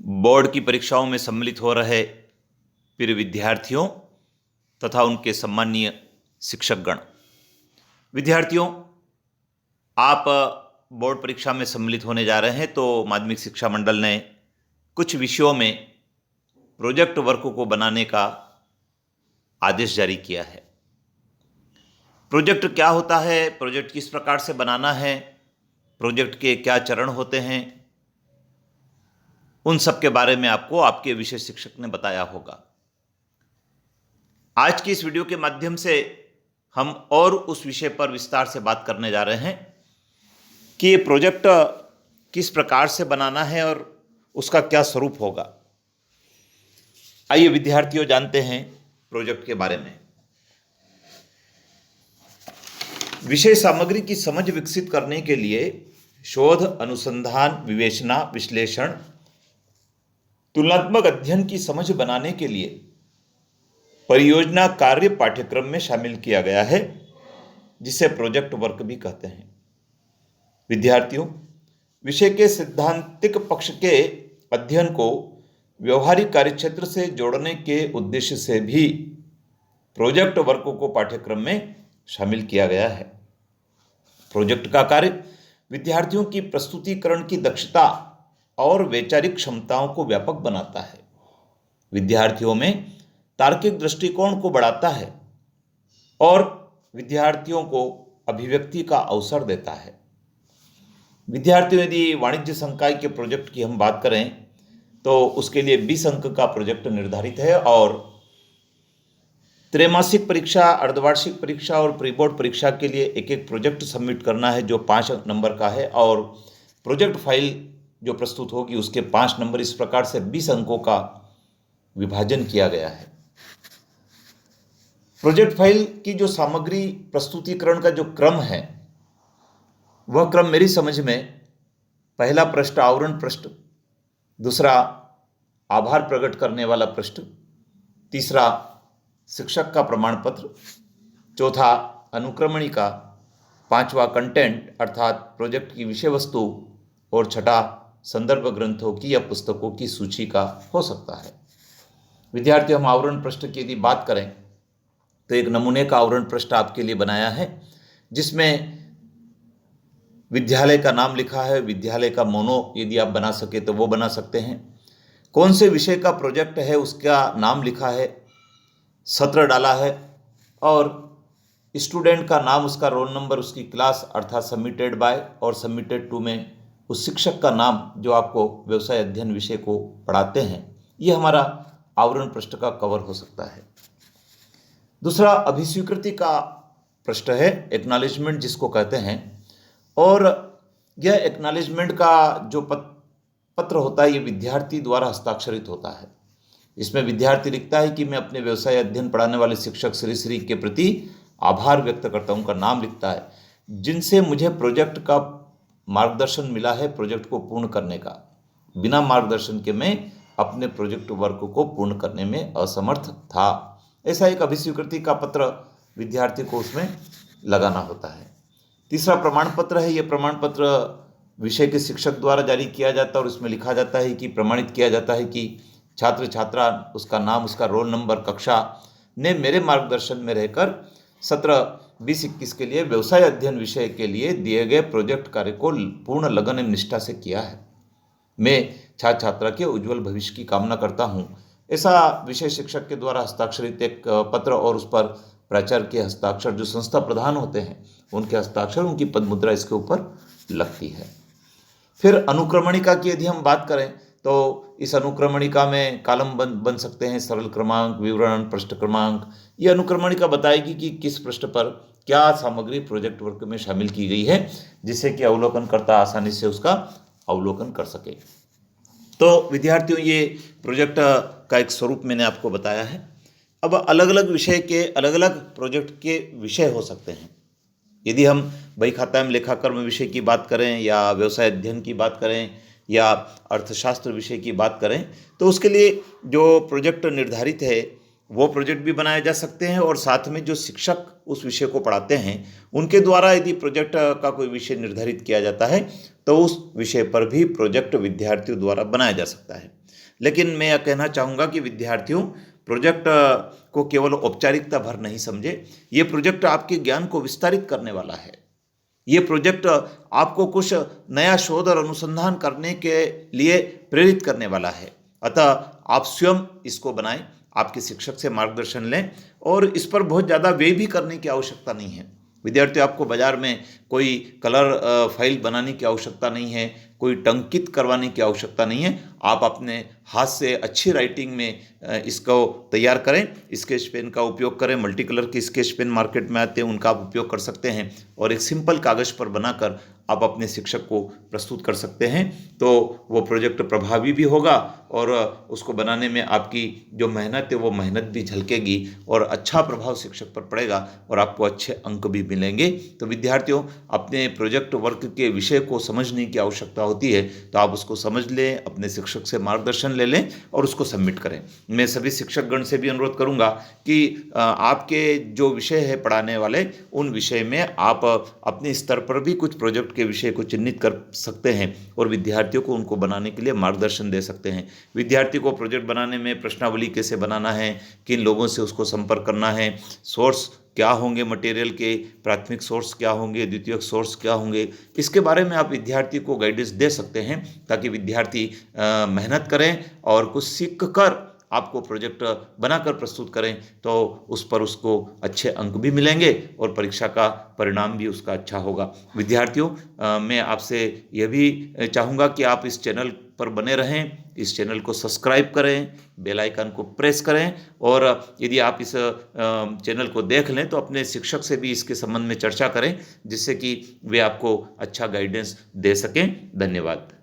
Board की परीक्षाओं में सम्मिलित हो रहे प्रिय विद्यार्थियों तथा उनके सम्मानीय शिक्षकगण। विद्यार्थियों, आप बोर्ड परीक्षा में सम्मिलित होने जा रहे हैं तो माध्यमिक शिक्षा मंडल ने कुछ विषयों में प्रोजेक्ट वर्क को बनाने का आदेश जारी किया है। प्रोजेक्ट क्या होता है, प्रोजेक्ट किस प्रकार से बनाना है, प्रोजेक्ट के क्या चरण होते हैं, उन सब के बारे में आपको आपके विषय शिक्षक ने बताया होगा। आज की इस वीडियो के माध्यम से हम और उस विषय पर विस्तार से बात करने जा रहे हैं कि ये प्रोजेक्ट किस प्रकार से बनाना है और उसका क्या स्वरूप होगा। आइए विद्यार्थियों जानते हैं प्रोजेक्ट के बारे में। विषय सामग्री की समझ विकसित करने के लिए शोध, अनुसंधान, विवेचना, विश्लेषण, तुलनात्मक अध्ययन की समझ बनाने के लिए परियोजना कार्य पाठ्यक्रम में शामिल किया गया है, जिसे प्रोजेक्ट वर्क भी कहते हैं। विद्यार्थियों, विषय के सैद्धांतिक पक्ष के अध्ययन को व्यवहारिक कार्यक्षेत्र से जोड़ने के उद्देश्य से भी प्रोजेक्ट वर्क को पाठ्यक्रम में शामिल किया गया है। प्रोजेक्ट का कार्य विद्यार्थियों की प्रस्तुतिकरण की दक्षता और वैचारिक क्षमताओं को व्यापक बनाता है, विद्यार्थियों में तार्किक दृष्टिकोण को बढ़ाता है और विद्यार्थियों को अभिव्यक्ति का अवसर देता है। विद्यार्थियों, यदि वाणिज्य संकाय के प्रोजेक्ट की हम बात करें तो उसके लिए 20 अंक का प्रोजेक्ट निर्धारित है और त्रैमासिक परीक्षा, अर्धवार्षिक परीक्षा और प्री बोर्ड परीक्षा के लिए एक एक प्रोजेक्ट सबमिट करना है जो 5 नंबर का है और प्रोजेक्ट फाइल जो प्रस्तुत होगी उसके 5 नंबर। इस प्रकार से 20 अंकों का विभाजन किया गया है। प्रोजेक्ट फाइल की जो सामग्री प्रस्तुतिकरण का जो क्रम है वह क्रम मेरी समझ में पहला पृष्ठ आवरण पृष्ठ, दूसरा आभार प्रकट करने वाला पृष्ठ, तीसरा शिक्षक का प्रमाण पत्र, चौथा अनुक्रमणिका, पांचवा कंटेंट अर्थात प्रोजेक्ट की विषय वस्तु और छठा संदर्भ ग्रंथों की या पुस्तकों की सूची का हो सकता है। विद्यार्थियों, हम आवरण पृष्ठ की यदि बात करें तो एक नमूने का आवरण पृष्ठ आपके लिए बनाया है जिसमें विद्यालय का नाम लिखा है। विद्यालय का मोनो यदि आप बना सके तो वो बना सकते हैं। कौन से विषय का प्रोजेक्ट है उसका नाम लिखा है, सत्र डाला है और स्टूडेंट का नाम, उसका रोल नंबर, उसकी क्लास अर्थात सबमिटेड बाय और सबमिटेड टू में उस शिक्षक का नाम जो आपको व्यवसाय अध्ययन विषय को पढ़ाते हैं। ये हमारा आवरण पृष्ठ का कवर हो सकता है। दूसरा अभिस्वीकृति का पृष्ठ है, एक्नॉलेजमेंट जिसको कहते हैं, और यह एक्नॉलेजमेंट का जो पत्र होता है ये विद्यार्थी द्वारा हस्ताक्षरित होता है। इसमें विद्यार्थी लिखता है कि मैं अपने व्यवसाय अध्ययन पढ़ाने वाले शिक्षक श्री के प्रति आभार व्यक्त करता हूँ, उनका नाम लिखता है, जिनसे मुझे प्रोजेक्ट का मार्गदर्शन मिला है प्रोजेक्ट को पूर्ण करने का। बिना मार्गदर्शन के मैं अपने प्रोजेक्ट वर्क को पूर्ण करने में असमर्थ था। ऐसा एक अभिस्वीकृति का पत्र विद्यार्थी को उसमें लगाना होता है। तीसरा प्रमाण पत्र है। यह प्रमाण पत्र विषय के शिक्षक द्वारा जारी किया जाता है और इसमें लिखा जाता है कि प्रमाणित किया जाता है कि छात्र छात्रा, उसका नाम, उसका रोल नंबर, कक्षा ने मेरे मार्गदर्शन में रहकर सत्र 20-21 के लिए व्यवसाय अध्ययन विषय के लिए दिए गए प्रोजेक्ट कार्य को पूर्ण लगन एवं निष्ठा से किया है। मैं छात्र छात्रा के उज्जवल भविष्य की कामना करता हूँ। ऐसा विषय शिक्षक के द्वारा हस्ताक्षरित एक पत्र और उस पर प्राचार्य के हस्ताक्षर, जो संस्था प्रधान होते हैं उनके हस्ताक्षर, उनकी पदमुद्रा इसके ऊपर लगती है। फिर अनुक्रमणिका की यदि हम बात करें तो इस अनुक्रमणिका में कॉलम बन सकते हैं, सरल क्रमांक, विवरण, पृष्ठ क्रमांक। ये अनुक्रमणिका बताएगी कि किस पृष्ठ पर क्या सामग्री प्रोजेक्ट वर्क में शामिल की गई है, जिससे कि अवलोकनकर्ता आसानी से उसका अवलोकन कर सके। तो विद्यार्थियों, ये प्रोजेक्ट का एक स्वरूप मैंने आपको बताया है। अब अलग अलग विषय के अलग अलग प्रोजेक्ट के विषय हो सकते हैं। यदि हम बही खाता एवं लेखाकर्म विषय की बात करें या व्यवसाय अध्ययन की बात करें या अर्थशास्त्र विषय की बात करें तो उसके लिए जो प्रोजेक्ट निर्धारित है वो प्रोजेक्ट भी बनाए जा सकते हैं और साथ में जो शिक्षक उस विषय को पढ़ाते हैं उनके द्वारा यदि प्रोजेक्ट का कोई विषय निर्धारित किया जाता है तो उस विषय पर भी प्रोजेक्ट विद्यार्थियों द्वारा बनाया जा सकता है। लेकिन मैं यह कहना चाहूँगा कि विद्यार्थियों प्रोजेक्ट को केवल औपचारिकता भर नहीं समझे, ये प्रोजेक्ट आपके ज्ञान को विस्तारित करने वाला है। ये प्रोजेक्ट आपको कुछ नया शोध और अनुसंधान करने के लिए प्रेरित करने वाला है। अतः आप स्वयं इसको बनाएं, आपके शिक्षक से मार्गदर्शन लें और इस पर बहुत ज़्यादा व्यय भी करने की आवश्यकता नहीं है। विद्यार्थियों, आपको बाजार में कोई कलर फाइल बनाने की आवश्यकता नहीं है, कोई टंकित करवाने की आवश्यकता नहीं है। आप अपने हाथ से अच्छी राइटिंग में इसको तैयार करें, स्केच पेन का उपयोग करें। मल्टी कलर के स्केच पेन मार्केट में आते हैं, उनका आप उपयोग कर सकते हैं और एक सिंपल कागज़ पर बनाकर आप अपने शिक्षक को प्रस्तुत कर सकते हैं। तो वो प्रोजेक्ट प्रभावी भी होगा और उसको बनाने में आपकी जो मेहनत है वो मेहनत भी झलकेगी और अच्छा प्रभाव शिक्षक पर पड़ेगा और आपको अच्छे अंक भी मिलेंगे। तो विद्यार्थियों, अपने प्रोजेक्ट वर्क के विषय को समझने की आवश्यकता होती है, तो आप उसको समझ लें, अपने शिक्षक से मार्गदर्शन ले लें और उसको सबमिट करें। मैं सभी शिक्षकगण से भी अनुरोध करूंगा कि आपके जो विषय है पढ़ाने वाले, उन विषय में आप अपने स्तर पर भी कुछ प्रोजेक्ट के विषय को चिन्हित कर सकते हैं और विद्यार्थियों को उनको बनाने के लिए मार्गदर्शन दे सकते हैं। विद्यार्थी को प्रोजेक्ट बनाने में प्रश्नावली कैसे बनाना है, किन लोगों से उसको संपर्क करना है, सोर्स क्या होंगे मटेरियल के, प्राथमिक सोर्स क्या होंगे, द्वितीयक सोर्स क्या होंगे, इसके बारे में आप विद्यार्थी को गाइडेंस दे सकते हैं ताकि विद्यार्थी मेहनत करें और कुछ सीख कर आपको प्रोजेक्ट बनाकर प्रस्तुत करें, तो उस पर उसको अच्छे अंक भी मिलेंगे और परीक्षा का परिणाम भी उसका अच्छा होगा। विद्यार्थियों, मैं आपसे यह भी चाहूँगा कि आप इस चैनल पर बने रहें, इस चैनल को सब्सक्राइब करें, बेल आइकन को प्रेस करें और यदि आप इस चैनल को देख लें तो अपने शिक्षक से भी इसके संबंध में चर्चा करें, जिससे कि वे आपको अच्छा गाइडेंस दे सकें। धन्यवाद।